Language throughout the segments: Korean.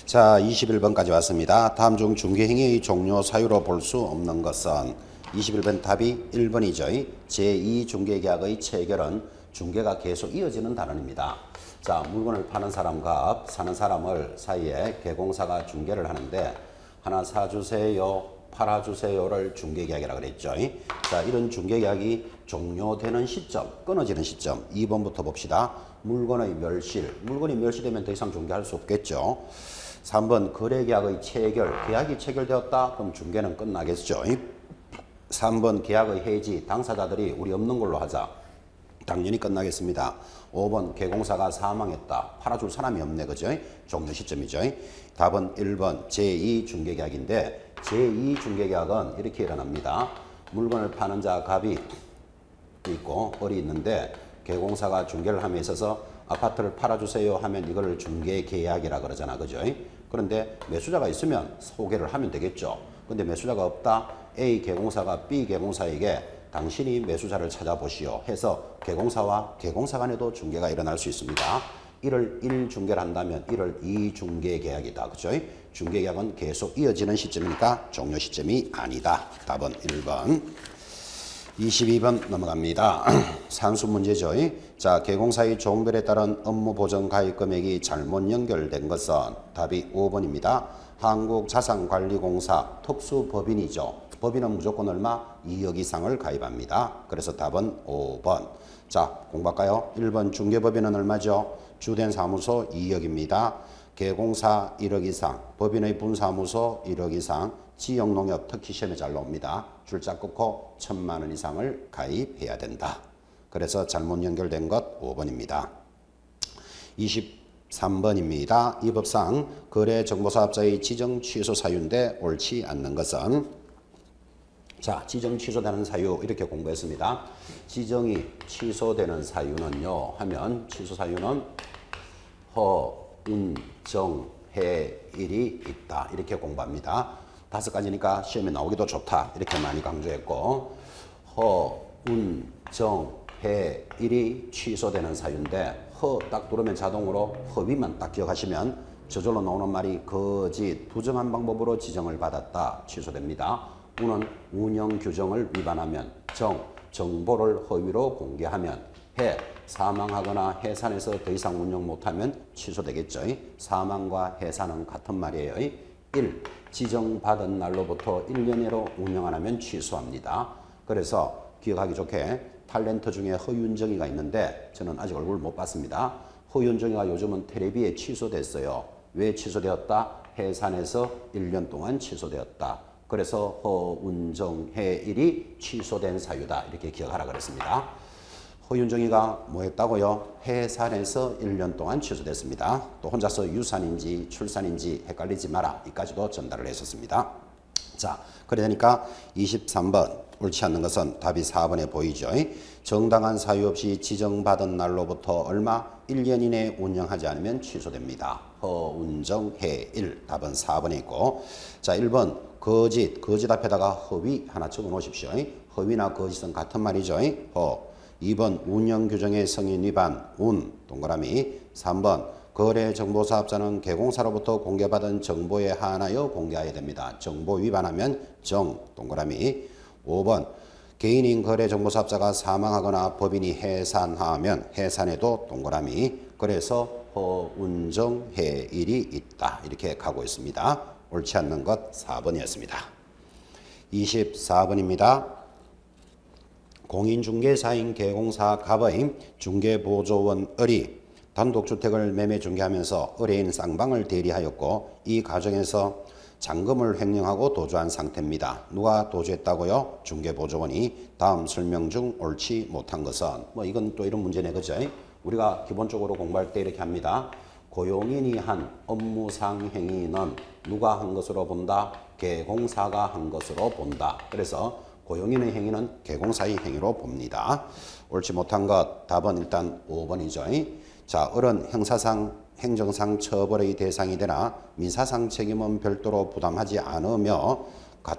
자, 21번까지 왔습니다. 다음 중 중개행위의 종료 사유로 볼 수 없는 것은 21번 답이 1번이죠. 제2중개계약의 체결은 중개가 계속 이어지는 단원입니다. 자, 물건을 파는 사람과 사는 사람을 사이에 개공사가 중개를 하는데 하나 사주세요, 팔아주세요를 중개계약이라고 그랬죠. 자, 이런 중개계약이 종료되는 시점, 끊어지는 시점 2번부터 봅시다. 물건의 멸실, 물건이 멸실되면 더 이상 중개할 수 없겠죠. 3번 거래계약의 체결, 계약이 체결되었다 그럼 중개는 끝나겠죠. 3번 계약의 해지, 당사자들이 우리 없는 걸로 하자, 당연히 끝나겠습니다. 5번 개공사가 사망했다, 팔아줄 사람이 없네, 그죠? 종료 시점이죠. 답은 1번 제2중개계약인데 제2중개계약은 이렇게 일어납니다. 물건을 파는 자 갑이 있고 을이 있는데 개공사가 중개를 함에 있어서 아파트를 팔아주세요 하면 이걸 중개계약이라 그러잖아, 그죠? 그런데 매수자가 있으면 소개를 하면 되겠죠. 근데 매수자가 없다, A 개공사가 B 개공사에게 당신이 매수자를 찾아보시오 해서 개공사와 개공사 간에도 중개가 일어날 수 있습니다. 1을 1 중개를 한다면 1을 2 중개 계약이다, 그죠? 중개 계약은 계속 이어지는 시점이니까 종료 시점이 아니다. 답은 1번. 22번 넘어갑니다. 산수 문제죠. 자, 개공사의 종별에 따른 업무 보전 가입 금액이 잘못 연결된 것은 답이 5번입니다. 한국자산관리공사 특수법인이죠. 법인은 무조건 얼마? 2억 이상을 가입합니다. 그래서 답은 5번. 자, 공부할까요? 1번 중개법인은 얼마죠? 주된 사무소 2억입니다. 개공사 1억 이상, 법인의 분사무소 1억 이상, 지역농협 특히 시험에 잘 나옵니다. 줄자 끊고 1,000만 원 이상을 가입해야 된다. 그래서 잘못 연결된 것 5번입니다. 23번입니다. 이 법상 거래정보사업자의 지정 취소 사유인데 옳지 않는 것은, 자, 지정 취소되는 사유 이렇게 공부했습니다. 지정이 취소되는 사유는요 하면 취소 사유는 허운정해일이 있다 이렇게 공부합니다. 5가지니까 시험에 나오기도 좋다 이렇게 많이 강조했고, 허운정해일이 취소되는 사유인데 허 딱 들으면 자동으로 허위만 딱 기억하시면 저절로 나오는 말이 거짓, 부정한 방법으로 지정을 받았다 취소됩니다. 운은 운영 규정을 위반하면, 정보를 허위로 공개하면, 사망하거나 해산해서 더 이상 운영 못하면 취소되겠죠. 사망과 해산은 같은 말이에요. 1. 지정받은 날로부터 1년 내로 운영 안 하면 취소합니다. 그래서 기억하기 좋게 탤런트 중에 허윤정이가 있는데 저는 아직 얼굴 못 봤습니다. 허윤정이가 요즘은 텔레비에 취소됐어요. 왜 취소되었다? 해산해서 1년 동안 취소되었다. 그래서 허운정해일이 취소된 사유다 이렇게 기억하라 그랬습니다. 허윤정이가 뭐 했다고요? 해산해서 1년 동안 취소됐습니다. 또 혼자서 유산인지 출산인지 헷갈리지 마라 이까지도 전달을 했었습니다. 자, 그러니까 23번 옳지 않는 것은 답이 4번에 보이죠. 정당한 사유 없이 지정받은 날로부터 얼마? 1년 이내에 운영하지 않으면 취소됩니다. 허운정해일 답은 4번에 있고, 자, 1번 거짓, 거짓 앞에다가 허위 하나 적어 놓으십시오. 허위나 거짓은 같은 말이죠. 2번 운영규정의 성인 위반, 운, 동그라미. 3번 거래정보사업자는 개공사로부터 공개받은 정보에 한하여 공개해야 됩니다. 정보 위반하면 정, 동그라미. 5번 개인인 거래정보사업자가 사망하거나 법인이 해산하면 해산에도 동그라미. 그래서 허운정해일이 있다 이렇게 가고 있습니다. 옳지 않는 것 4번이었습니다. 24번입니다. 공인중개사인 개공사 갑의 중개보조원 을이 단독주택을 매매 중개하면서 의뢰인 쌍방을 대리하였고 이 과정에서 잔금을 횡령하고 도주한 상태입니다. 누가 도주했다고요? 중개보조원이. 다음 설명 중 옳지 못한 것은, 뭐 이건 또 이런 문제네, 그죠? 우리가 기본적으로 공부할 때 이렇게 합니다. 고용인이 한 업무상 행위는 누가 한 것으로 본다? 개공사가 한 것으로 본다. 그래서 고용인의 행위는 개공사의 행위로 봅니다. 옳지 못한 것 답은 일단 5번이죠. 자, 을은 형사상 행정상 처벌의 대상이 되나 민사상 책임은 별도로 부담하지 않으며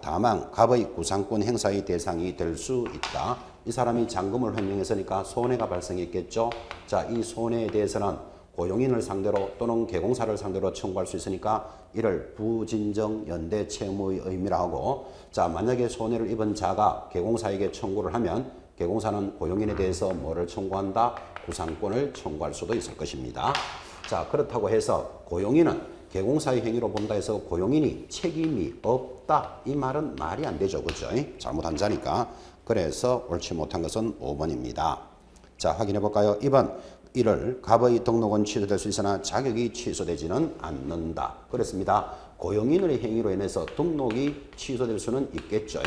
다만 갑의 구상권 행사의 대상이 될 수 있다. 이 사람이 잔금을 횡령했으니까 손해가 발생했겠죠. 자, 이 손해에 대해서는 고용인을 상대로 또는 개공사를 상대로 청구할 수 있으니까 이를 부진정 연대 채무의 의미라 하고, 자, 만약에 손해를 입은 자가 개공사에게 청구를 하면 개공사는 고용인에 대해서 뭐를 청구한다? 구상권을 청구할 수도 있을 것입니다. 자, 그렇다고 해서 고용인은 개공사의 행위로 본다 해서 고용인이 책임이 없다, 이 말은 말이 안 되죠. 그죠? 잘못한 자니까. 그래서 옳지 못한 것은 5번입니다. 자, 확인해 볼까요? 2번. 이를 갑의 등록은 취소될 수 있으나 자격이 취소되지는 않는다. 그렇습니다. 고용인의 행위로 인해서 등록이 취소될 수는 있겠죠.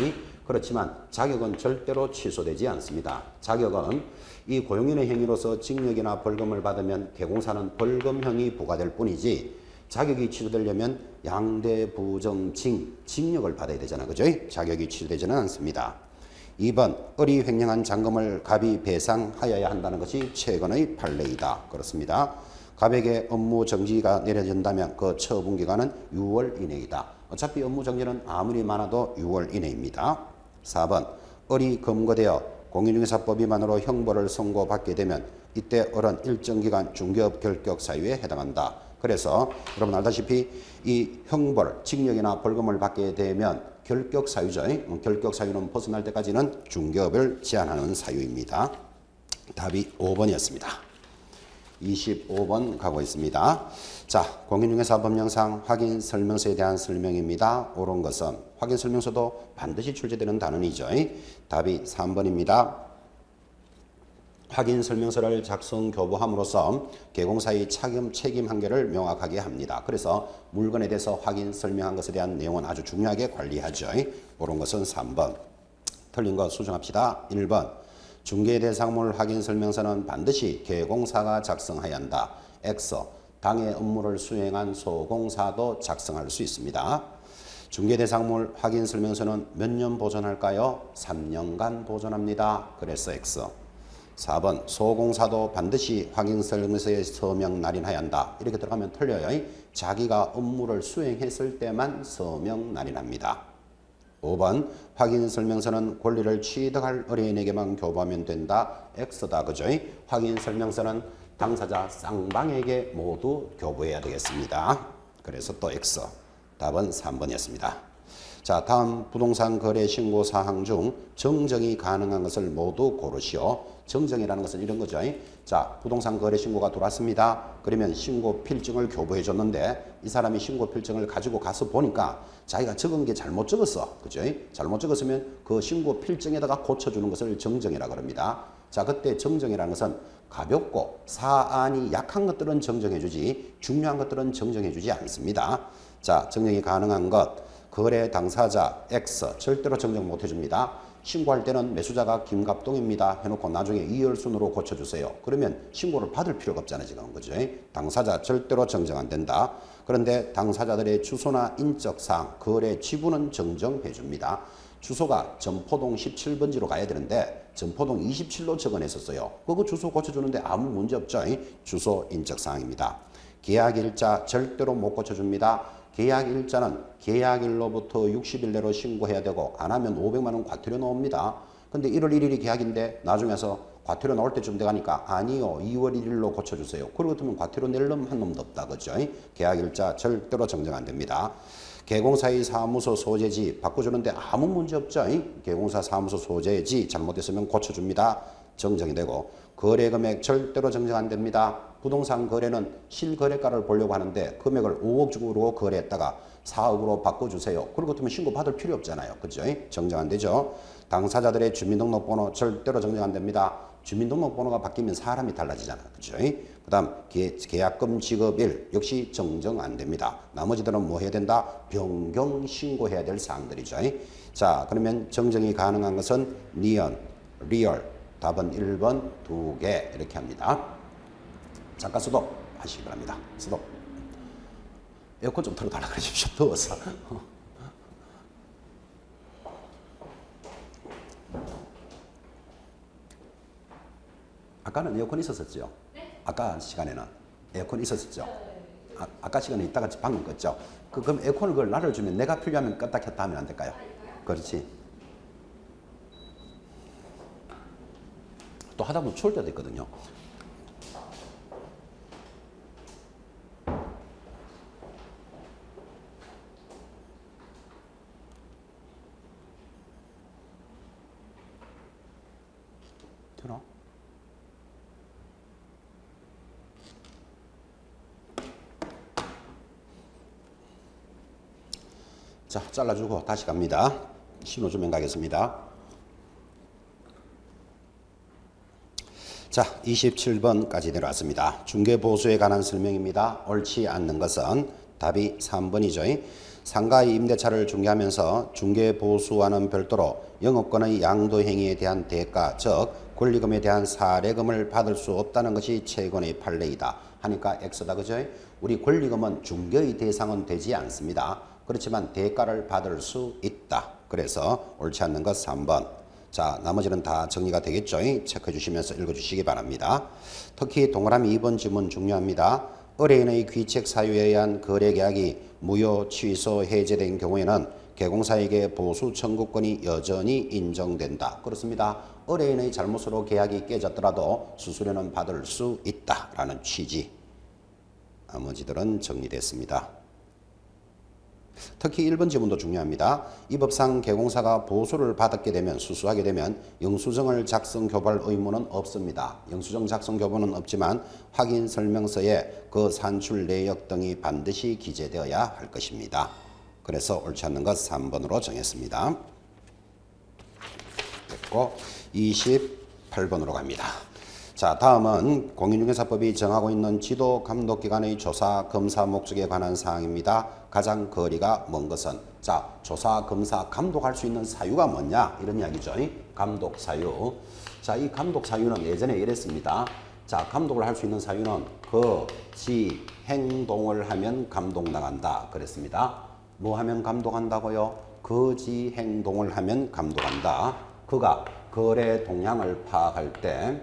그렇지만 자격은 절대로 취소되지 않습니다. 자격은 이 고용인의 행위로서 징역이나 벌금을 받으면 개공사는 벌금형이 부과될 뿐이지, 자격이 취소되려면 양대부정징, 징역을 받아야 되잖아요. 그죠? 자격이 취소되지는 않습니다. 2번, 을이 횡령한 잔금을 갑이 배상하여야 한다는 것이 최근의 판례이다. 그렇습니다. 갑에게 업무 정지가 내려진다면 그 처분 기간은 6월 이내이다. 어차피 업무 정지는 아무리 많아도 6월 이내입니다. 4번, 을이 검거되어 공인중개사법 위반으로 형벌을 선고받게 되면 이때 을은 일정 기간 중개업 결격 사유에 해당한다. 그래서 여러분 알다시피 이 형벌, 징역이나 벌금을 받게 되면 결격 사유죠. 결격 사유는 벗어날 때까지는 중개업을 제한하는 사유입니다. 답이 5번이었습니다. 25번 가고 있습니다. 자, 공인중개사 법령상 확인 설명서에 대한 설명입니다. 옳은 것은 확인 설명서도 반드시 출제되는 단원이죠. 답이 3번입니다. 확인 설명서를 작성 교부함으로써 개공사의 책임 한계를 명확하게 합니다. 그래서 물건에 대해서 확인 설명한 것에 대한 내용은 아주 중요하게 관리하죠. 옳은 것은 3번. 틀린 거 수정합시다. 1번. 중개대상물 확인 설명서는 반드시 개공사가 작성해야 한다. X. 당해 업무를 수행한 소공사도 작성할 수 있습니다. 중개대상물 확인 설명서는 몇 년 보존할까요? 3년간 보존합니다. 그래서 X. 4번 소공사도 반드시 확인 설명서에 서명 날인해야 한다. 이렇게 들어가면 틀려요. 자기가 업무를 수행했을 때만 서명 날인합니다. 5번 확인 설명서는 권리를 취득할 의뢰인에게만 교부하면 된다. X다. 그죠? 확인 설명서는 당사자 쌍방에게 모두 교부해야 되겠습니다. 그래서 또 X. 답은 3번이었습니다. 자, 다음 부동산 거래 신고 사항 중 정정이 가능한 것을 모두 고르시오. 정정이라는 것은 이런 거죠. 자, 부동산 거래 신고가 들어왔습니다. 그러면 신고 필증을 교부해 줬는데 이 사람이 신고 필증을 가지고 가서 보니까 자기가 적은 게 잘못 적었어. 그죠? 잘못 적었으면 그 신고 필증에다가 고쳐주는 것을 정정이라고 합니다. 자, 그때 정정이라는 것은 가볍고 사안이 약한 것들은 정정해 주지 중요한 것들은 정정해 주지 않습니다. 자, 정정이 가능한 것. 거래 당사자 X 절대로 정정 못 해줍니다. 신고할 때는 매수자가 김갑동입니다 해놓고 나중에 이열순으로 고쳐주세요. 그러면 신고를 받을 필요가 없잖아요. 지금. 그죠? 당사자 절대로 정정 안 된다. 그런데 당사자들의 주소나 인적사항, 거래 지부는 정정해 줍니다. 주소가 전포동 17번지로 가야 되는데 전포동 27로 적어냈었어요. 그거 주소 고쳐주는데 아무 문제 없죠. 주소 인적사항입니다. 계약일자 절대로 못 고쳐줍니다. 계약일자는 계약일로부터 60일 내로 신고해야 되고 안 하면 500만 원 과태료 나옵니다. 근데 1월 1일이 계약인데 나중에서 과태료 나올 때쯤 돼가니까 아니요 2월 1일로 고쳐주세요. 그렇다면 과태료 낼 놈 한 놈도 없다. 그죠? 계약일자 절대로 정정 안 됩니다. 개공사의 사무소 소재지 바꿔주는데 아무 문제 없죠. 개공사 사무소 소재지 잘못됐으면 고쳐줍니다. 정정이 되고 거래금액 절대로 정정 안 됩니다. 부동산 거래는 실거래가를 보려고 하는데 금액을 5억 주고 거래했다가 4억으로 바꿔주세요. 그렇다면 신고 받을 필요 없잖아요. 그죠? 정정 안 되죠. 당사자들의 주민등록번호 절대로 정정 안 됩니다. 주민등록번호가 바뀌면 사람이 달라지잖아요. 그죠? 그 다음 계약금 지급일 역시 정정 안 됩니다. 나머지들은 뭐 해야 된다? 변경 신고해야 될 사항들이죠. 자, 그러면 정정이 가능한 것은 리얼. 답은 1번 2개 이렇게 합니다. 잠깐 스톱 하시기 바랍니다. 스톱. 에어컨 좀 틀어달라 그러십시오. 더워서. 아까는 에어컨 있었었죠? 네? 아까 시간에는 에어컨 있었었죠? 아까 시간에 있다가 방금 껐죠? 그럼 에어컨을 그걸 나를 주면 내가 필요하면 껐다 켰다 하면 안 될까요? 그렇지. 또 하다 보면 추울 때도 있거든요. 되나? 자, 잘라주고 다시 갑니다. 신호주면 가겠습니다. 자, 27번까지 내려왔습니다. 중개보수에 관한 설명입니다. 옳지 않는 것은 답이 3번이죠. 상가의 임대차를 중개하면서 중개보수와는 별도로 영업권의 양도행위에 대한 대가, 즉 권리금에 대한 사례금을 받을 수 없다는 것이 최근의 판례이다. 하니까 X다. 그죠? 우리 권리금은 중개의 대상은 되지 않습니다. 그렇지만 대가를 받을 수 있다. 그래서 옳지 않는 것 3번. 자, 나머지는 다 정리가 되겠죠? 체크해 주시면서 읽어주시기 바랍니다. 특히 동그라미 2번 지문 중요합니다. 의뢰인의 귀책 사유에 의한 거래계약이 무효, 취소, 해제된 경우에는 개공사에게 보수 청구권이 여전히 인정된다. 그렇습니다. 의뢰인의 잘못으로 계약이 깨졌더라도 수수료는 받을 수 있다라는 취지. 나머지들은 정리됐습니다. 특히 1번 지문도 중요합니다. 이 법상 개공사가 보수를 받게 되면 수수하게 되면 영수증을 작성 교부할 의무는 없습니다. 영수증 작성 교부는 없지만 확인 설명서에 그 산출 내역 등이 반드시 기재되어야 할 것입니다. 그래서 옳지 않는 것 3번으로 정했습니다. 됐고 28번으로 갑니다. 자, 다음은 공인중개사법이 정하고 있는 지도 감독기관의 조사 검사 목적에 관한 사항입니다. 가장 거리가 먼 것은, 자, 조사 검사 감독할 수 있는 사유가 뭐냐 이런 이야기죠. 감독 사유. 자, 이 감독 사유는 예전에 이랬습니다. 자, 감독을 할 수 있는 사유는 지 행동을 하면 감독 나간다 그랬습니다. 뭐 하면 감독한다고요? 지 행동을 하면 감독한다. 그가 거래 동향을 파악할 때,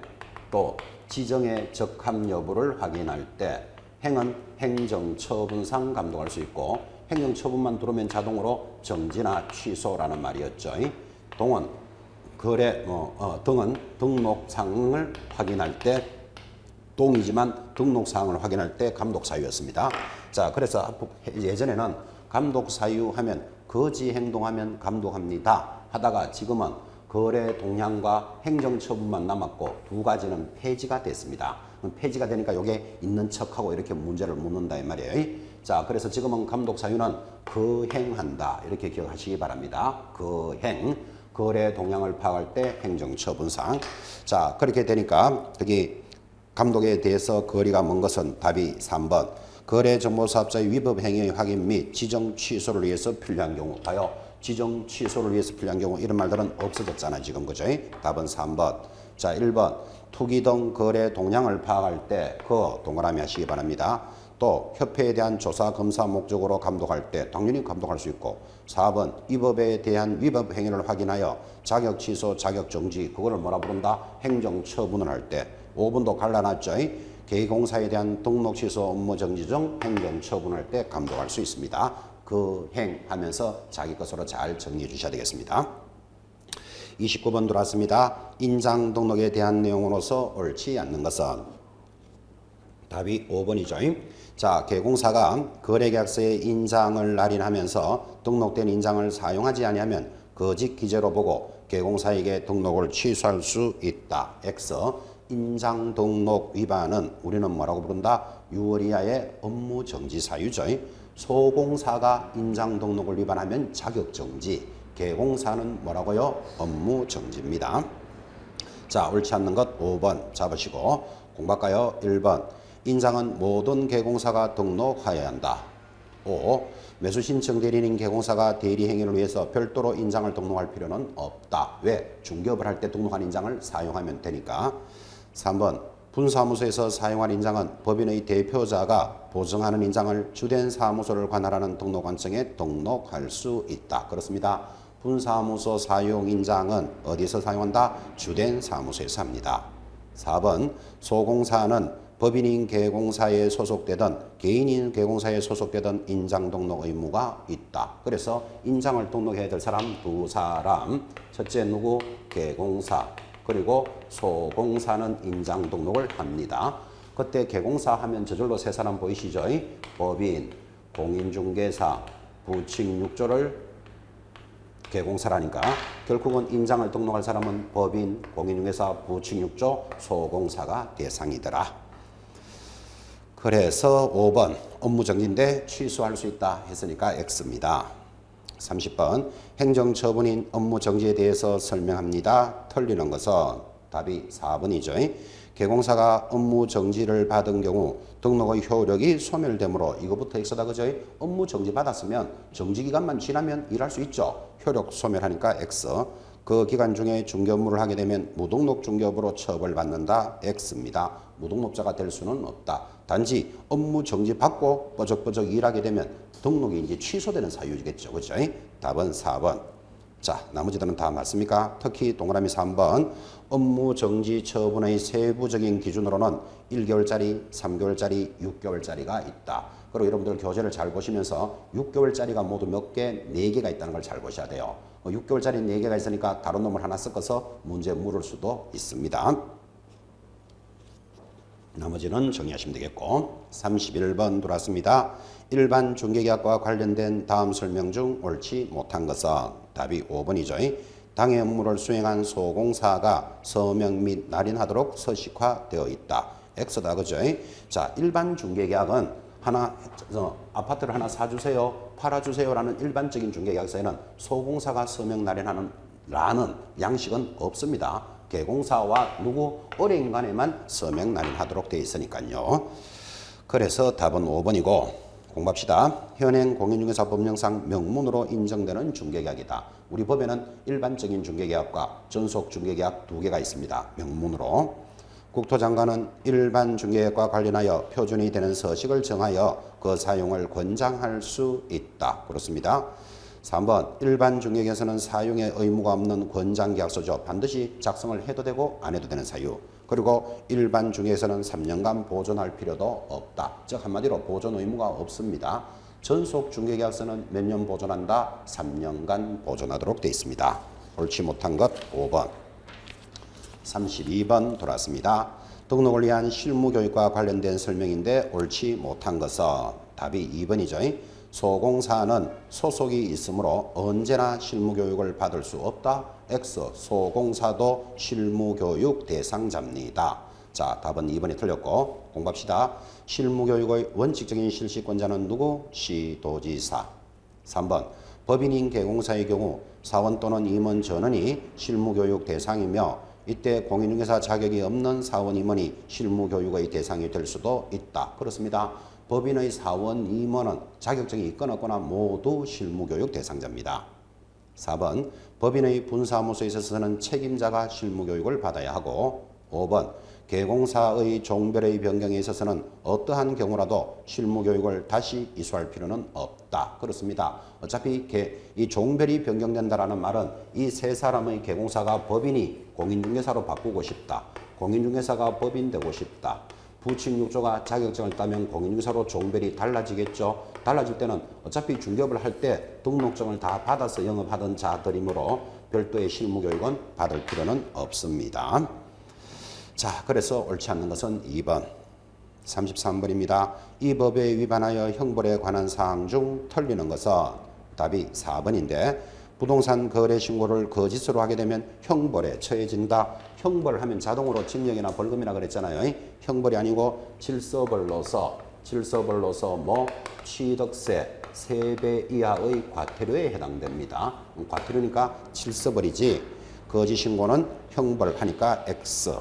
또 지정의 적합 여부를 확인할 때, 행은 행정처분상 감독할 수 있고, 행정처분만 들어오면 자동으로 정지나 취소라는 말이었죠. 동은 거래 등은 등록사항을 확인할 때, 동이지만 등록사항을 확인할 때 감독 사유였습니다. 자, 그래서 예전에는 감독 사유 하면 거지 행동하면 감독합니다 하다가 지금은 거래 동향과 행정처분만 남았고 두 가지는 폐지가 됐습니다. 폐지가 되니까 이게 있는 척하고 이렇게 문제를 묻는다 이 말이에요. 자, 그래서 지금은 감독 사유는 거행한다 이렇게 기억하시기 바랍니다. 거행, 거래 동향을 파악할 때 행정처분상. 자, 그렇게 되니까 여기 감독에 대해서 거리가 먼 것은 답이 3번. 거래정보사업자의 위법 행위의 확인 및 지정 취소를 위해서 필요한 경우. 봐요. 지정 취소를 위해서 필요한 경우 이런 말들은 없어졌잖아요. 지금 그죠? 답은 3번. 자, 1번. 투기 등 거래 동향을 파악할 때 동그라미 하시기 바랍니다. 또 협회에 대한 조사 검사 목적으로 감독할 때 당연히 감독할 수 있고, 4번. 이 법에 대한 위법 행위를 확인하여 자격 취소, 자격 정지, 그거를 뭐라 부른다? 행정 처분을 할 때. 5번도 갈라놨죠. 개공사에 대한 등록 취소, 업무 정지 등 행정 처분할 때 감독할 수 있습니다. 거행하면서 자기 것으로 잘 정리해 주셔야 되겠습니다. 29번 들어왔습니다. 인장 등록에 대한 내용으로서 옳지 않는 것은, 답이 5번이죠. 자, 개공사가 거래계약서에 인장을 날인하면서 등록된 인장을 사용하지 아니하면 거짓 기재로 보고 개공사에게 등록을 취소할 수 있다. X. 인장 등록 위반은 우리는 뭐라고 부른다? 6월 이하의 업무 정지 사유죠. 소공사가 인장 등록을 위반하면 자격 정지, 개공사는 뭐라고요? 업무 정지입니다. 자, 옳지 않는 것 5번 잡으시고 공부할까요? 1번. 인장은 모든 개공사가 등록하여야 한다. 5. 매수신청 대리인 개공사가 대리 행위를 위해서 별도로 인장을 등록할 필요는 없다. 왜? 중개업을 할 때 등록한 인장을 사용하면 되니까. 3번. 분사무소에서 사용한 인장은 법인의 대표자가 보증하는 인장을 주된 사무소를 관할하는 등록관청에 등록할 수 있다. 그렇습니다. 분사무소 사용 인장은 어디서 사용한다? 주된 사무소에서 합니다. 4번. 소공사는 법인인 개공사에 소속되든 개인인 개공사에 소속되든 인장 등록 의무가 있다. 그래서 인장을 등록해야 될 사람 두 사람. 첫째 누구? 개공사. 그리고 소공사는 인장 등록을 합니다. 그때 개공사 하면 저절로 세 사람 보이시죠? 법인, 공인중개사, 부칙 6조를 개공사라니까 결국은 인장을 등록할 사람은 법인, 공인중개사, 부칭육조, 소공사가 대상이더라. 그래서 5번 업무정지인데 취소할 수 있다 했으니까 X입니다. 30번 행정처분인 업무정지에 대해서 설명합니다. 틀리는 것은 답이 4번이죠. 개공사가 업무정지를 받은 경우 등록의 효력이 소멸되므로 이거부터 X다 그죠? 업무정지 받았으면 정지기간만 지나면 일할 수 있죠. 효력 소멸하니까 X. 그 기간 중에 중개업무를 하게 되면 무등록 중개업으로 처벌받는다. X입니다. 무등록자가 될 수는 없다. 단지 업무 정지 받고 뻐적뻐적 일하게 되면 등록이 이제 취소되는 사유겠죠. 그죠? 답은 4번. 자, 나머지들은 다 맞습니까? 특히 동그라미 3번 업무 정지 처분의 세부적인 기준으로는 1개월짜리, 3개월짜리, 6개월짜리가 있다. 그리고 여러분들 교재를 잘 보시면서 6개월짜리가 모두 몇 개? 4개가 있다는 걸 잘 보셔야 돼요. 6개월짜리 4개가 있으니까 다른 놈을 하나 섞어서 문제 물을 수도 있습니다. 나머지는 정리하시면 되겠고 31번 들어왔습니다. 일반 중개계약과 관련된 다음 설명 중 옳지 못한 것은 답이 5번이죠. 당해 업무를 수행한 소공사가 서명 및 날인하도록 서식화되어 있다. X다 그죠? 자, 일반 중개계약은 하나 아파트를 하나 사주세요, 팔아주세요라는 일반적인 중개계약서에는 소공사가 서명 날인하는 라는 양식은 없습니다. 개공사와 누구 어뢰인 간에만 서명 날인하도록 되어 있으니까요. 그래서 답은 5번이고 공부합시다. 현행 공인중개사 법령상 명문으로 인정되는 중개계약이다. 우리 법에는 일반적인 중개계약과 전속 중개계약 두 개가 있습니다. 명문으로. 국토장관은 일반 중개계약과 관련하여 표준이 되는 서식을 정하여 그 사용을 권장할 수 있다. 그렇습니다. 3번 일반 중개계에서는 사용의 의무가 없는 권장계약서죠. 반드시 작성을 해도 되고 안 해도 되는 사유. 그리고 일반 중개에서는 3년간 보존할 필요도 없다. 즉 한마디로 보존 의무가 없습니다. 전속 중개계약서는 몇 년 보존한다? 3년간 보존하도록 되어 있습니다. 옳지 못한 것 5번. 32번 돌아왔습니다. 등록을 위한 실무교육과 관련된 설명인데 옳지 못한 것은 답이 2번이죠. 소공사는 소속이 있으므로 언제나 실무교육을 받을 수 없다. X. 소공사도 실무교육 대상자입니다. 자, 답은 2번이 틀렸고 공부합시다. 실무교육의 원칙적인 실시권자는 누구? 시도지사. 3번 법인인 개공사의 경우 사원 또는 임원 전원이 실무교육 대상이며 이때 공인중개사 자격이 없는 사원 임원이 실무교육의 대상이 될 수도 있다. 그렇습니다. 법인의 사원 임원은 자격증이 있거나 없거나 모두 실무교육 대상자입니다. 4번 법인의 분사무소에 있어서는 책임자가 실무교육을 받아야 하고 5번 개공사의 종별의 변경에 있어서는 어떠한 경우라도 실무교육을 다시 이수할 필요는 없다. 그렇습니다. 어차피 이 종별이 변경된다라는 말은 이 세 사람의 개공사가 법인이 공인중개사로 바꾸고 싶다. 공인중개사가 법인 되고 싶다. 부칭육조가 자격증을 따면 공인중개사로 종별이 달라지겠죠. 달라질 때는 어차피 중개업을 할 때 등록증을 다 받아서 영업하던 자들이므로 별도의 실무교육은 받을 필요는 없습니다. 자, 그래서 옳지 않는 것은 2번. 33번입니다. 이 법에 위반하여 형벌에 관한 사항 중 틀리는 것은 답이 4번인데 부동산 거래 신고를 거짓으로 하게 되면 형벌에 처해진다. 형벌을 하면 자동으로 징역이나 벌금이나 그랬잖아요. 형벌이 아니고 질서벌로서 뭐 취득세 3배 이하의 과태료에 해당됩니다. 과태료니까 질서벌이지 거짓 신고는 형벌하니까 X.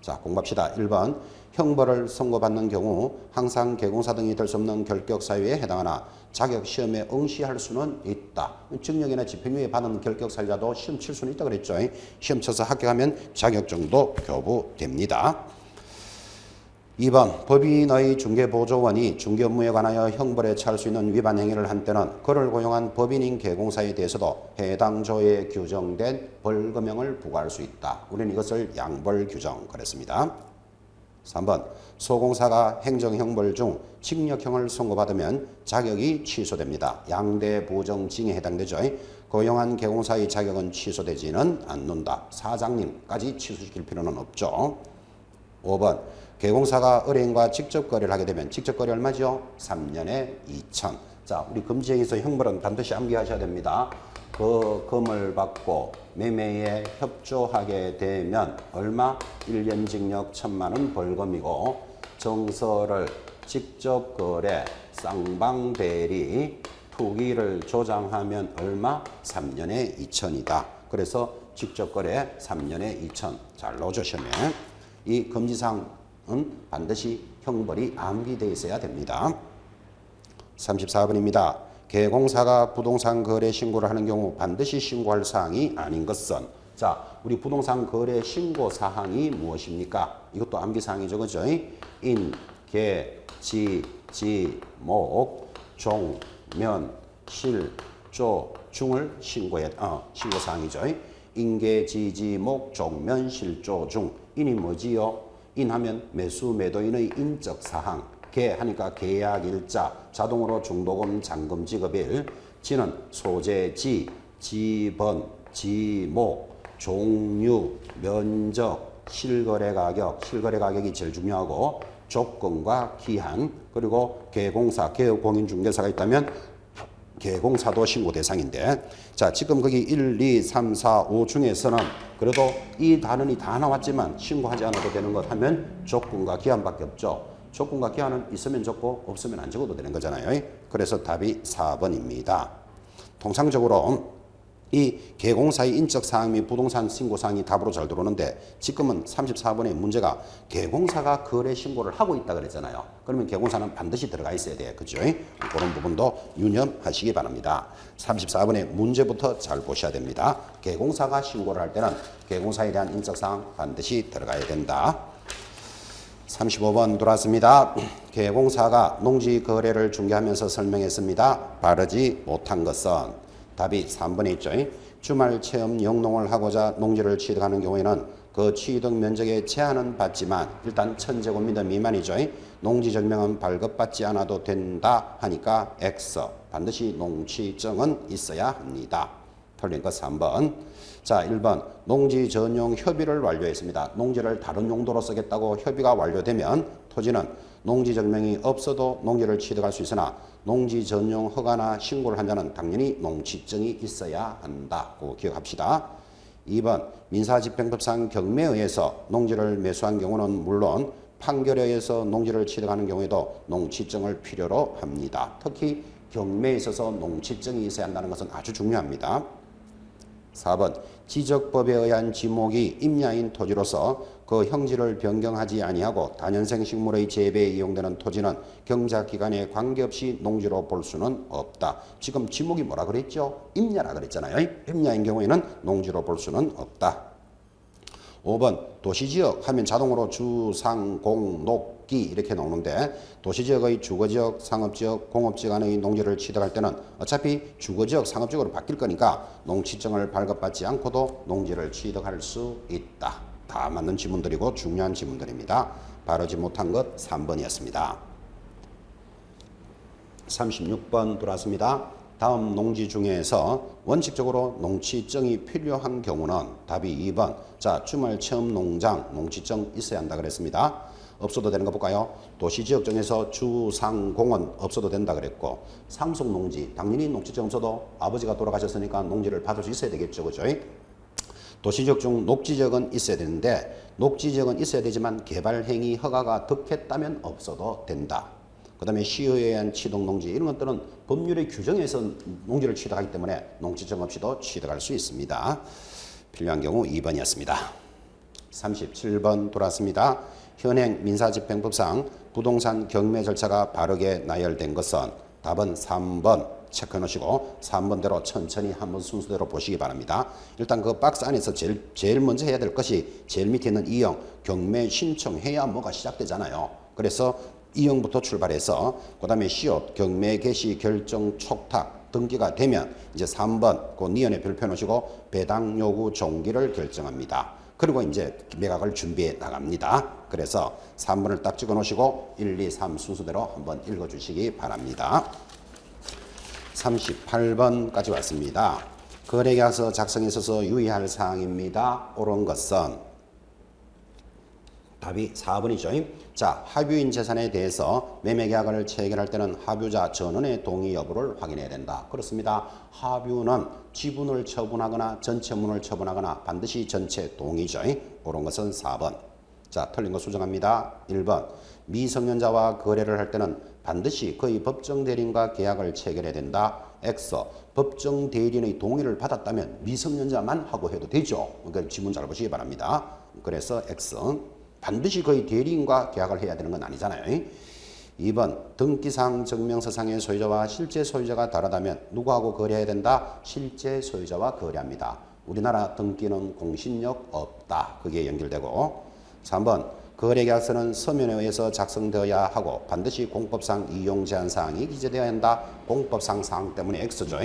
자, 공부합시다. 1번 형벌을 선고받는 경우 항상 개공사 등이 될 수 없는 결격 사유에 해당하나 자격 시험에 응시할 수는 있다. 증력이나 집행유예 받은 결격 사유자도 시험 칠 수는 있다 그랬죠. 시험 쳐서 합격하면 자격증도 교부됩니다. 2번 법인의 중개보조원이 중개 업무에 관하여 형벌에 처할 수 있는 위반 행위를 한 때는 그를 고용한 법인인 개공사에 대해서도 해당 조에 규정된 벌금형을 부과할 수 있다. 우리는 이것을 양벌규정 그랬습니다. 3번 소공사가 행정형벌 중 징역형을 선고받으면 자격이 취소됩니다. 양대부정징에 해당되죠. 고용한 개공사의 자격은 취소되지는 않는다. 사장님까지 취소시킬 필요는 없죠. 5번 개공사가 의뢰인과 직접 거래를 하게 되면 직접 거래 얼마죠? 3년에 2천. 자, 우리 금지행위에서 형벌은 반드시 암기하셔야 됩니다. 그 금을 받고 매매에 협조하게 되면 얼마? 1년 징역 1,000만 원 벌금이고 정서를 직접 거래 쌍방대리 투기를 조장하면 얼마? 3년에 2천이다. 그래서 직접 거래 3년에 2천. 잘 넣어주시면 이 금지사항은 반드시 형벌이 암기되어 있어야 됩니다. 34번입니다. 개공사가 부동산 거래 신고를 하는 경우 반드시 신고할 사항이 아닌 것은 자, 우리 부동산 거래 신고 사항이 무엇입니까? 이것도 암기 사항이죠. 그죠? 인, 개, 지, 목, 종, 면, 실, 조, 중을 신고 사항이죠. 인계, 지지, 목, 종, 면, 실, 조, 중. 인이 뭐지요? 인하면 매수 매도인의 인적 사항. 개 하니까 계약 일자, 자동으로 중도금, 잔금 지급일. 지는 소재, 지번, 지목, 종류, 면적, 실거래 가격, 실거래 가격이 제일 중요하고 조건과 기한, 그리고 개공사, 개업공인중개사가 있다면 개공사도 신고 대상인데 자, 지금 거기 1, 2, 3, 4, 5 중에서는 그래도 이 단원이 다 나왔지만 신고하지 않아도 되는 것 하면 조건과 기한밖에 없죠. 조건과 기한은 있으면 적고 없으면 안 적어도 되는 거잖아요. 그래서 답이 4번입니다. 통상적으로 이 개공사의 인적사항 및 부동산 신고사항이 답으로 잘 들어오는데 지금은 34번의 문제가 개공사가 거래 신고를 하고 있다 그랬잖아요. 그러면 개공사는 반드시 들어가 있어야 돼요. 그죠? 그런 부분도 유념하시기 바랍니다. 34번의 문제부터 잘 보셔야 됩니다. 개공사가 신고를 할 때는 개공사에 대한 인적사항 반드시 들어가야 된다. 35번 들어왔습니다. 개공사가 농지 거래를 중개하면서 설명했습니다. 바르지 못한 것은 답이 3번에 있죠. 주말 체험 영농을 하고자 농지를 취득하는 경우에는 그 취득 면적에 제한은 받지만 일단 1000제곱미터 미만이죠. 농지 증명은 발급받지 않아도 된다 하니까 X. 반드시 농취증은 있어야 합니다. 틀린 거 3번. 자, 1번 농지 전용 협의를 완료했습니다. 농지를 다른 용도로 쓰겠다고 협의가 완료되면 토지는 농지 증명이 없어도 농지를 취득할 수 있으나 농지 전용 허가나 신고를 한 자는 당연히 농취증이 있어야 한다고 기억합시다. 2번 민사집행법상 경매에 의해서 농지를 매수한 경우는 물론 판결에 의해서 농지를 취득하는 경우에도 농취증을 필요로 합니다. 특히 경매에 있어서 농취증이 있어야 한다는 것은 아주 중요합니다. 4번 지적법에 의한 지목이 임야인 토지로서 그 형질을 변경하지 아니하고 다년생 식물의 재배에 이용되는 토지는 경작기간에 관계없이 농지로 볼 수는 없다. 지금 지목이 뭐라 그랬죠? 임야라 그랬잖아요. 임야인 경우에는 농지로 볼 수는 없다. 5번 도시지역 하면 자동으로 주, 상, 공, 녹, 기 이렇게 나오는데 도시지역의 주거지역, 상업지역, 공업지역 안의 농지를 취득할 때는 어차피 주거지역, 상업지역으로 바뀔 거니까 농취증을 발급받지 않고도 농지를 취득할 수 있다. 다 맞는 지문들이고 중요한 지문들입니다. 바르지 못한 것 3번이었습니다. 36번 들어왔습니다. 다음 농지 중에서 원칙적으로 농취증이 필요한 경우는 답이 2번. 자, 주말 체험 농장 농취증 있어야 한다 그랬습니다. 없어도 되는 거 볼까요? 도시지역 중에서 주상공은 없어도 된다 그랬고 상속농지 당연히 농취증 없어도 아버지가 돌아가셨으니까 농지를 받을 수 있어야 되겠죠. 그죠? 도시지역 중 녹지지역은 있어야 되는데 녹지지역은 있어야 되지만 개발행위 허가가 득했다면 없어도 된다. 그 다음에 시효에 의한 취득농지 이런 것들은 법률의 규정에서 농지를 취득하기 때문에 농취증 없이도 취득할 수 있습니다. 필요한 경우 2번이었습니다. 37번 돌아왔습니다. 현행 민사집행법상 부동산 경매 절차가 바르게 나열된 것은 답은 3번 체크해 놓으시고 3번대로 천천히 한번 순서대로 보시기 바랍니다. 일단 그 박스 안에서 제일 먼저 해야 될 것이 제일 밑에 있는 2형 경매 신청해야 뭐가 시작되잖아요. 그래서 2형부터 출발해서 그 다음에 시옷 경매 개시 결정 촉탁 등기가 되면 이제 3번 그 니은에 별표 놓으시고 배당 요구 종기를 결정합니다. 그리고 이제 매각을 준비해 나갑니다. 그래서 3번을 딱 찍어 놓으시고 1, 2, 3 순서대로 한번 읽어 주시기 바랍니다. 38번까지 왔습니다. 거래계약서 작성에 있어서 유의할 사항입니다. 옳은 것은 답이 4번이죠. 자, 합유인 재산에 대해서 매매계약을 체결할 때는 합유자 전원의 동의 여부를 확인해야 된다. 그렇습니다. 합유는 지분을 처분하거나 전체문을 처분하거나 반드시 전체 동의죠. 옳은 것은 4번. 자, 틀린 거 수정합니다. 1번. 미성년자와 거래를 할 때는 반드시 그의 법정 대리인과 계약을 체결해야 된다. X. 법정 대리인의 동의를 받았다면 미성년자만 하고 해도 되죠. 그러니까 지문 잘 보시기 바랍니다. 그래서 X. 반드시 그의 대리인과 계약을 해야 되는 건 아니잖아요. 2번. 등기상 증명서상의 소유자와 실제 소유자가 다르다면 누구하고 거래해야 된다? 실제 소유자와 거래합니다. 우리나라 등기는 공신력 없다. 그게 연결되고. 3번. 거래계약서는 서면에 의해서 작성되어야 하고 반드시 공법상 이용 제한 사항이 기재되어야 한다. 공법상 사항 때문에 X죠.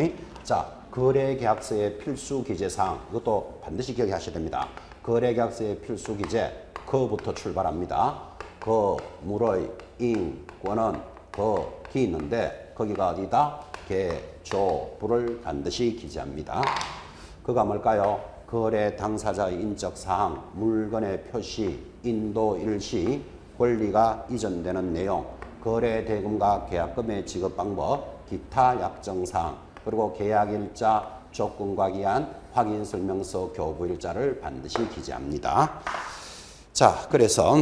자, 거래계약서의 필수 기재 사항 이것도 반드시 기억하셔야 됩니다. 거래계약서의 필수 기재 거부터 출발합니다. 거물의 인권은 거기 있는데 거기가 어디다? 개조부를 반드시 기재합니다. 그가 뭘까요? 거래 당사자의 인적 사항, 물건의 표시, 인도 일시, 권리가 이전되는 내용, 거래 대금과 계약금의 지급 방법, 기타 약정 사항, 그리고 계약일자, 조건과 기한, 확인 설명서 교부일자를 반드시 기재합니다. 자, 그래서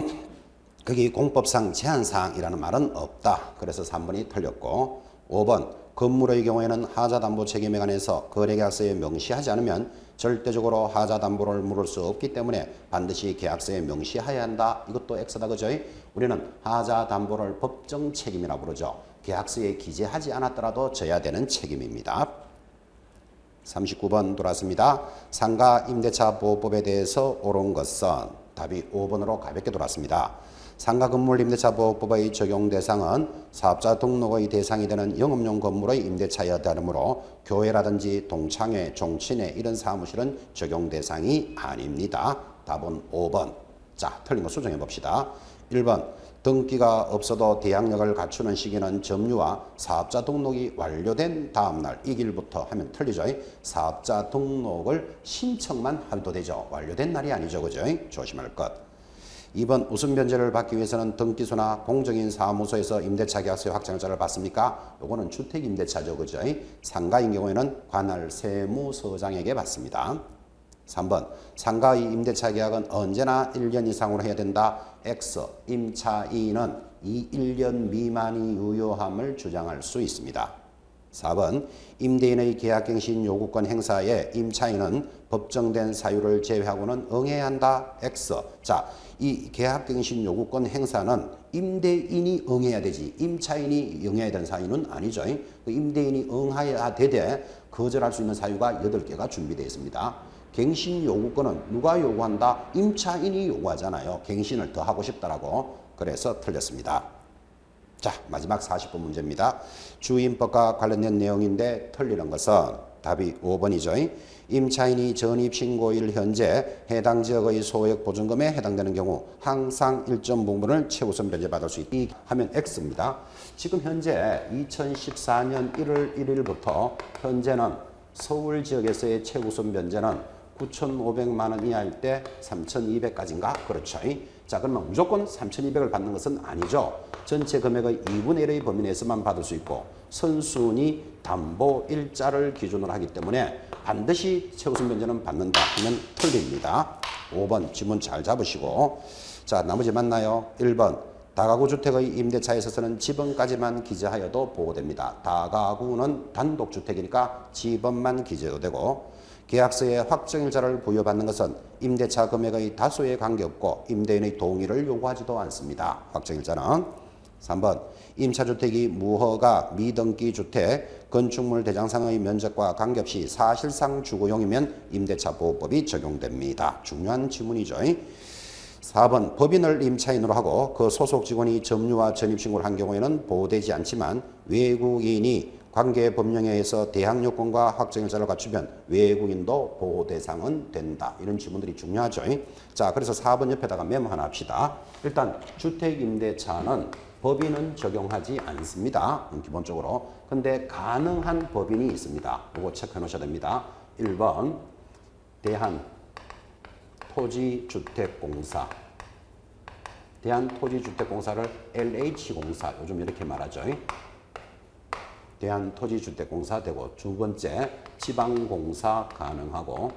거기 공법상 제한사항이라는 말은 없다. 그래서 3번이 틀렸고 5번 건물의 경우에는 하자담보 책임에 관해서 거래계약서에 명시하지 않으면 절대적으로 하자담보를 물을 수 없기 때문에 반드시 계약서에 명시해야 한다. 이것도 X다. 그죠? 우리는 하자담보를 법정 책임이라고 부르죠. 계약서에 기재하지 않았더라도 져야 되는 책임입니다. 39번 돌았습니다. 상가 임대차 보호법에 대해서 옳은 것은 답이 5번으로 가볍게 돌았습니다. 상가 건물 임대차 보호법의 적용 대상은 사업자 등록의 대상이 되는 영업용 건물의 임대차여 다르므로 교회라든지 동창회, 종친회 이런 사무실은 적용 대상이 아닙니다. 답은 5번. 자, 틀린 거 수정해 봅시다. 1번. 등기가 없어도 대항력을 갖추는 시기는 점유와 사업자 등록이 완료된 다음날 이 길부터 하면 틀리죠. 사업자 등록을 신청만 해도 되죠. 완료된 날이 아니죠. 그죠? 조심할 것. 2번 웃음 변제를 받기 위해서는 등기소나 공적인 사무소에서 임대차 계약서의 확정일자를 받습니까? 요거는 주택임대차죠. 그죠? 상가인 경우에는 관할 세무서장에게 받습니다. 3번 상가의 임대차 계약은 언제나 1년 이상으로 해야 된다. X. 임차인은 이 1년 미만이 유효함을 주장할 수 있습니다. 4번 임대인의 계약갱신 요구권 행사에 임차인은 법정된 사유를 제외하고는 응해야 한다. X. 자, 이 계약갱신 요구권 행사는 임대인이 응해야 되지 임차인이 응해야 되는 사유는 아니죠. 임대인이 응해야 되되 거절할 수 있는 사유가 8개가 준비되어 있습니다. 갱신 요구권은 누가 요구한다? 임차인이 요구하잖아요. 갱신을 더 하고 싶다라고. 그래서 틀렸습니다. 자, 마지막 40번 문제입니다. 주임법과 관련된 내용인데 틀리는 것은 답이 5번이죠. 임차인이 전입신고일 현재 해당 지역의 소액 보증금에 해당되는 경우 항상 일정 부분을 최우선 변제받을 수 있다 하면 X입니다. 지금 현재 2014년 1월 1일부터 현재는 서울 지역에서의 최우선 변제는 9,500만 원 이하일 때 3,200까지인가? 그렇죠. 자, 그러면 무조건 3,200을 받는 것은 아니죠. 전체 금액의 2분의 1의 범위 내에서만 받을 수 있고 선순위 담보 일자를 기준으로 하기 때문에 반드시 최우선 변제는 받는다 하면 틀립니다. 5번 지문 잘 잡으시고 자, 나머지 맞나요? 1번 다가구 주택의 임대차에 있어서는 지번까지만 기재하여도 보고됩니다. 다가구는 단독주택이니까 지번만 기재도 되고 계약서에 확정일자를 부여받는 것은 임대차 금액의 다수에 관계없고 임대인의 동의를 요구하지도 않습니다. 확정일자는 3번 임차주택이 무허가 미등기 주택 건축물 대장상의 면적과 관계없이 사실상 주거용이면 임대차 보호법이 적용됩니다. 중요한 지문이죠. 4번 법인을 임차인으로 하고 그 소속 직원이 점유와 전입신고를 한 경우에는 보호되지 않지만 외국인이 관계 법령에 의해서 대항력권과 확정일자를 갖추면 외국인도 보호 대상은 된다. 이런 지문들이 중요하죠. 자, 그래서 4번 옆에다가 메모 하나 합시다. 일단 주택임대차는 법인은 적용하지 않습니다. 기본적으로. 근데 가능한 법인이 있습니다. 이거 체크해 놓으셔야 됩니다. 1번 대한토지주택공사 대한토지주택공사를 LH공사, 요즘 이렇게 말하죠. 대한토지주택공사 되고, 두 번째 지방공사 가능하고,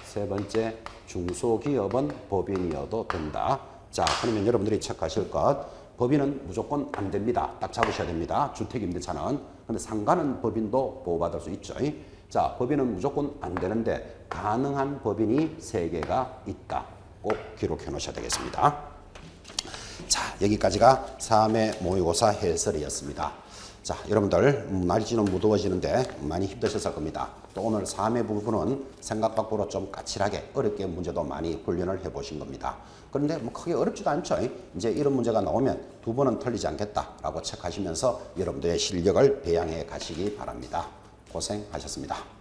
세 번째 중소기업은 법인이어도 된다. 자, 그러면 여러분들이 체크하실 것, 법인은 무조건 안 됩니다. 딱 잡으셔야 됩니다. 주택임대차는. 근데 상가는 법인도 보호받을 수 있죠. 자, 법인은 무조건 안 되는데 가능한 법인이 3개가 있다. 꼭 기록해 놓으셔야 되겠습니다. 자, 여기까지가 3회 모의고사 해설이었습니다. 자, 여러분들 날씨는 무더워지는데 많이 힘드셨을 겁니다. 또 오늘 3회 부분은 생각 밖으로 좀 까칠하게 어렵게 문제도 많이 훈련을 해보신 겁니다. 그런데 뭐 크게 어렵지도 않죠. 이제 이런 문제가 나오면 2번은 틀리지 않겠다라고 체크하시면서 여러분들의 실력을 배양해 가시기 바랍니다. 고생하셨습니다.